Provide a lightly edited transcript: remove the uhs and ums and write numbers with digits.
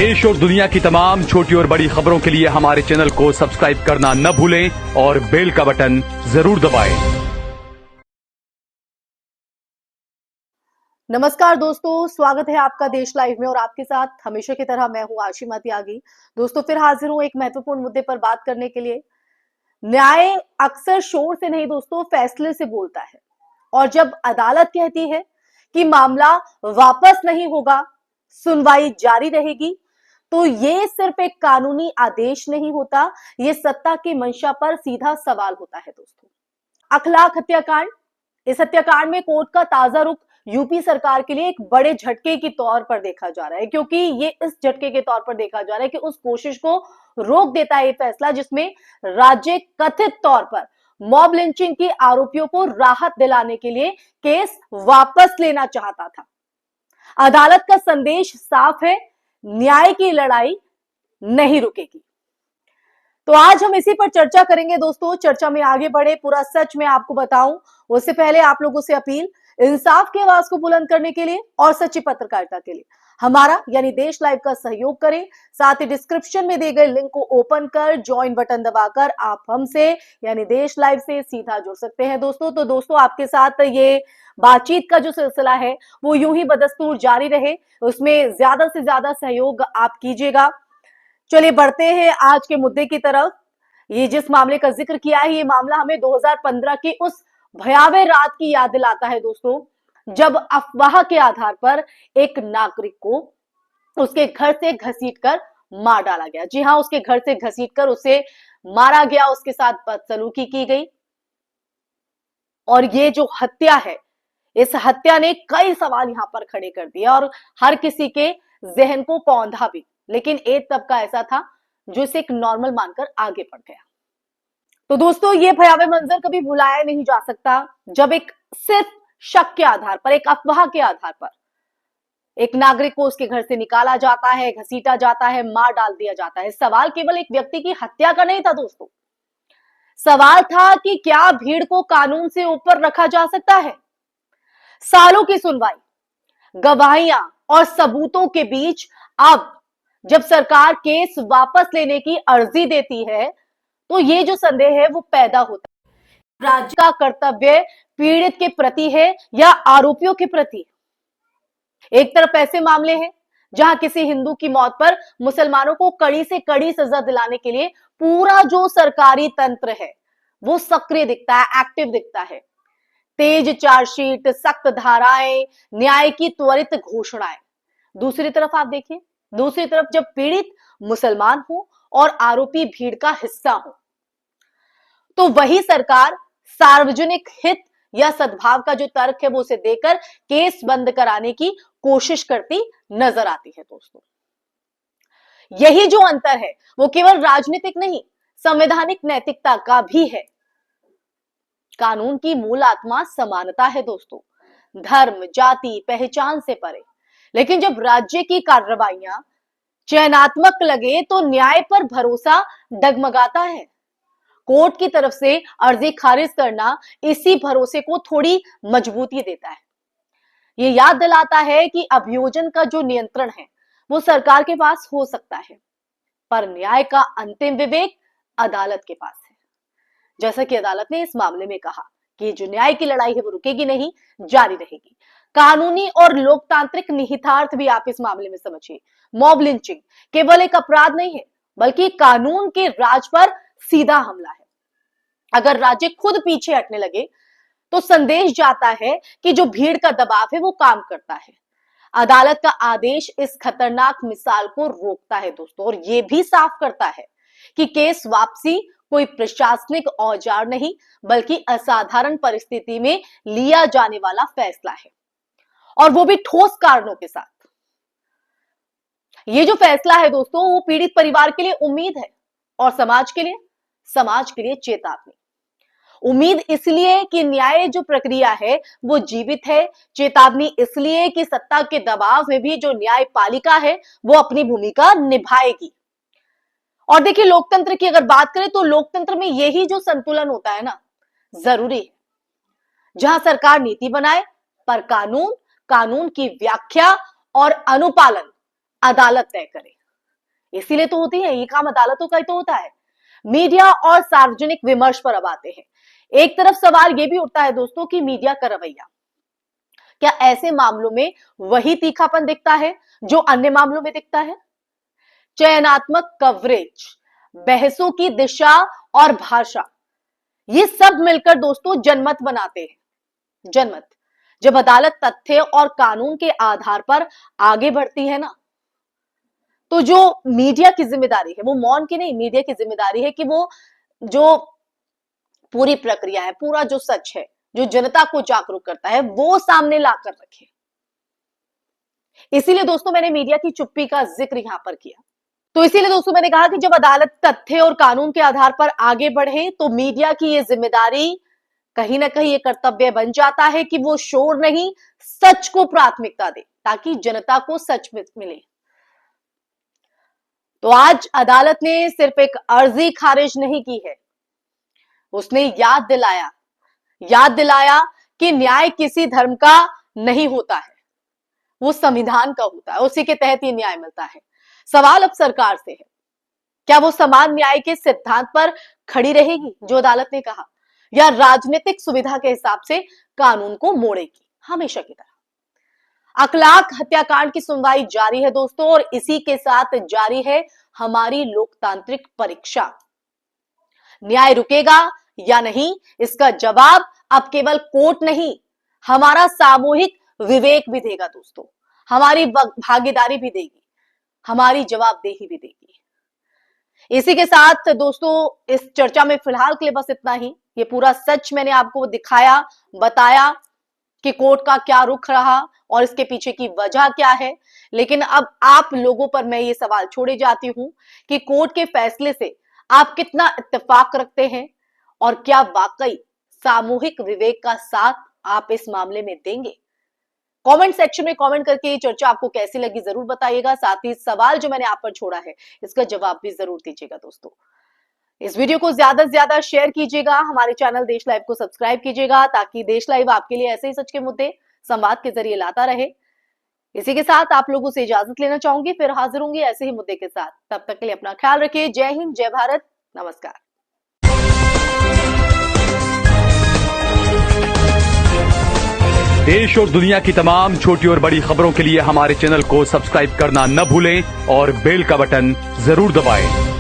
देश और दुनिया की तमाम छोटी और बड़ी खबरों के लिए हमारे चैनल को सब्सक्राइब करना न भूलें और बेल का बटन जरूर दबाएं। नमस्कार दोस्तों, स्वागत है आपका देश लाइव में और आपके साथ हमेशा की तरह मैं हूं आशिमा त्यागी। दोस्तों फिर हाजिर हूं एक महत्वपूर्ण मुद्दे पर बात करने के लिए। न्याय अक्सर शोर से नहीं दोस्तों, फैसले से बोलता है। और जब अदालत कहती है कि मामला वापस नहीं होगा, सुनवाई जारी रहेगी, तो ये सिर्फ एक कानूनी आदेश नहीं होता, ये सत्ता की मंशा पर सीधा सवाल होता है दोस्तों। अखलाक हत्याकांड, इस हत्याकांड में कोर्ट का ताजा रुख यूपी सरकार के लिए एक बड़े झटके के तौर पर देखा जा रहा है, क्योंकि ये इस झटके के तौर पर देखा जा रहा है कि उस कोशिश को रोक देता है ये फैसला जिसमें राज्य कथित तौर पर मॉब लिंचिंग के आरोपियों को राहत दिलाने के लिए केस वापस लेना चाहता था। अदालत का संदेश साफ है, न्याय की लड़ाई नहीं रुकेगी। तो आज हम इसी पर चर्चा करेंगे दोस्तों। चर्चा में आगे बढ़े, पूरा सच मैं आपको बताऊं उससे पहले आप लोगों से अपील, इंसाफ की आवाज को बुलंद करने के लिए और सच्ची पत्रकारिता के लिए हमारा यानी देश लाइव का सहयोग करें। साथ ही डिस्क्रिप्शन में दिए गए लिंक को ओपन कर ज्वाइन बटन दबाकर आप हमसे यानी देश लाइव से सीधा जुड़ सकते हैं दोस्तों। तो दोस्तों आपके साथ ये बातचीत का जो सिलसिला है वो यूं ही बदस्तूर जारी रहे, उसमें ज्यादा से ज्यादा सहयोग आप कीजिएगा। चलिए बढ़ते हैं आज के मुद्दे की तरफ। ये जिस मामले का जिक्र किया है, ये मामला हमें 2015 की उस भयावह रात की याद दिलाता है दोस्तों, जब अफवाह के आधार पर एक नागरिक को उसके घर से घसीटकर मार डाला गया। जी हां, उसके घर से घसीटकर उसे मारा गया, उसके साथ बदसलूकी की गई। और ये जो हत्या है, इस हत्या ने कई सवाल यहां पर खड़े कर दिए और हर किसी के जहन को कौंधा भी। लेकिन एक तबका ऐसा था जो इसे एक नॉर्मल मानकर आगे बढ़ गया। तो दोस्तों ये भयावह मंजर कभी भुलाया नहीं जा सकता, जब एक सिर्फ शक के आधार पर, एक अफवाह के आधार पर एक नागरिक को उसके घर से निकाला जाता है, घसीटा जाता है, मार डाल दिया जाता है। सवाल केवल एक व्यक्ति की हत्या का नहीं था दोस्तों, सवाल था कि क्या भीड़ को कानून से ऊपर रखा जा सकता है। सालों की सुनवाई, गवाहियां और सबूतों के बीच अब जब सरकार केस वापस लेने की अर्जी देती है तो ये जो संदेह है वो पैदा होता है, राज्य का कर्तव्य पीड़ित के प्रति है या आरोपियों के प्रति। एक तरफ ऐसे मामले हैं जहां किसी हिंदू की मौत पर मुसलमानों को कड़ी से कड़ी सजा दिलाने के लिए पूरा जो सरकारी तंत्र है वो सक्रिय दिखता है, एक्टिव दिखता है। तेज चार्जशीट, सख्त धाराएं, न्याय की त्वरित घोषणाएं। दूसरी तरफ आप देखिए, दूसरी तरफ जब पीड़ित मुसलमान हो और आरोपी भीड़ का हिस्सा हो तो वही सरकार सार्वजनिक हित या सद्भाव का जो तर्क है वो उसे देकर केस बंद कराने की कोशिश करती नजर आती है दोस्तों। यही जो अंतर है वो केवल राजनीतिक नहीं, संवैधानिक नैतिकता का भी है। कानून की मूल आत्मा समानता है दोस्तों, धर्म, जाति, पहचान से परे। लेकिन जब राज्य की कार्रवाइयां चयनात्मक लगे तो न्याय पर भरोसा डगमगाता है। कोर्ट की तरफ से अर्जी खारिज करना इसी भरोसे को थोड़ी मजबूती देता है। ये याद दिलाता है कि अभियोजन का जो नियंत्रण है वो सरकार के पास हो सकता है, पर न्याय का अंतिम विवेक अदालत के पास है। जैसा कि अदालत ने इस मामले में कहा कि जो न्याय की लड़ाई है वो रुकेगी नहीं, जारी रहेगी। कानूनी और लोकतांत्रिक निहितार्थ भी आप इस मामले में समझिए। मॉब लिंचिंग केवल एक अपराध नहीं है, बल्कि कानून के राज पर सीधा हमला है। अगर राज्य खुद पीछे हटने लगे तो संदेश जाता है कि जो भीड़ का दबाव है वो काम करता है। अदालत का आदेश इस खतरनाक मिसाल को रोकता है दोस्तों, और ये भी साफ करता है कि केस वापसी कोई प्रशासनिक औजार नहीं, बल्कि असाधारण परिस्थिति में लिया जाने वाला फैसला है, और वो भी ठोस कारणों के साथ। ये जो फैसला है दोस्तों वो पीड़ित परिवार के लिए उम्मीद है और समाज के लिए चेतावनी। उम्मीद इसलिए कि न्याय जो प्रक्रिया है वो जीवित है, चेतावनी इसलिए कि सत्ता के दबाव में भी जो न्यायपालिका है वो अपनी भूमिका निभाएगी। और देखिए, लोकतंत्र की अगर बात करें तो लोकतंत्र में यही जो संतुलन होता है ना, जरूरी है। जहां सरकार नीति बनाए पर कानून की व्याख्या और अनुपालन अदालत तय करे। इसीलिए तो होती है, ये काम अदालतों का ही तो होता है। मीडिया और सार्वजनिक विमर्श पर अब आते हैं। एक तरफ सवाल यह भी उठता है दोस्तों कि मीडिया का रवैया, क्या ऐसे मामलों में वही तीखापन दिखता है जो अन्य मामलों में दिखता है? चयनात्मक कवरेज, बहसों की दिशा और भाषा, ये सब मिलकर दोस्तों जनमत बनाते हैं। जनमत, जब अदालत तथ्य और कानून के आधार पर आगे बढ़ती है ना, तो जो मीडिया की जिम्मेदारी है, वो मौन की नहीं, मीडिया की जिम्मेदारी है कि वो जो पूरी प्रक्रिया है, पूरा जो सच है, जो जनता को जागरूक करता है, वो सामने लाकर रखे। इसीलिए दोस्तों मैंने मीडिया की चुप्पी का जिक्र यहां पर किया। तो इसीलिए दोस्तों मैंने कहा कि जब अदालत तथ्य और कानून के आधार पर आगे बढ़े तो मीडिया की ये जिम्मेदारी, कहीं ना कहीं ये कर्तव्य बन जाता है कि वो शोर नहीं, सच को प्राथमिकता दे, ताकि जनता को सच मिले। तो आज अदालत ने सिर्फ एक अर्जी खारिज नहीं की है, उसने याद दिलाया कि न्याय किसी धर्म का नहीं होता है, वो संविधान का होता है, उसी के तहत ये न्याय मिलता है। सवाल अब सरकार से है, क्या वो समान न्याय के सिद्धांत पर खड़ी रहेगी जो अदालत ने कहा, या राजनीतिक सुविधा के हिसाब से कानून को मोड़ेगी हमेशा की तरह? अखलाक हत्याकांड की सुनवाई जारी है दोस्तों, और इसी के साथ जारी है हमारी लोकतांत्रिक परीक्षा। न्याय रुकेगा या नहीं, इसका जवाब अब केवल कोर्ट नहीं, हमारा सामूहिक विवेक भी देगा दोस्तों, हमारी भागीदारी भी देगी, हमारी जवाबदेही भी देगी। इसी के साथ दोस्तों इस चर्चा में फिलहाल के लिए बस इतना ही। ये पूरा सच मैंने आपको दिखाया, बताया कि कोर्ट का क्या रुख रहा और इसके पीछे की वजह क्या है। लेकिन अब आप लोगों पर मैं ये सवाल छोड़े जाती हूं कि कोर्ट के फैसले से आप कितना इत्तेफाक रखते हैं, और क्या वाकई सामूहिक विवेक का साथ आप इस मामले में देंगे? कमेंट सेक्शन में कमेंट करके ये चर्चा आपको कैसी लगी जरूर बताइएगा। साथ ही सवाल जो मैंने आप पर छोड़ा है, इसका जवाब भी जरूर दीजिएगा दोस्तों। इस वीडियो को ज्यादा से ज्यादा शेयर कीजिएगा, हमारे चैनल देश लाइव को सब्सक्राइब कीजिएगा, ताकि देश लाइव आपके लिए ऐसे ही सच के मुद्दे संवाद के जरिए लाता रहे। इसी के साथ आप लोगों से इजाजत लेना चाहूंगी, फिर हाजिर होंगी ऐसे ही मुद्दे के साथ। तब तक के लिए अपना ख्याल रखिए। जय हिंद, जय भारत, नमस्कार। देश और दुनिया की तमाम छोटी और बड़ी खबरों के लिए हमारे चैनल को सब्सक्राइब करना न भूलें और बेल का बटन जरूर दबाएं।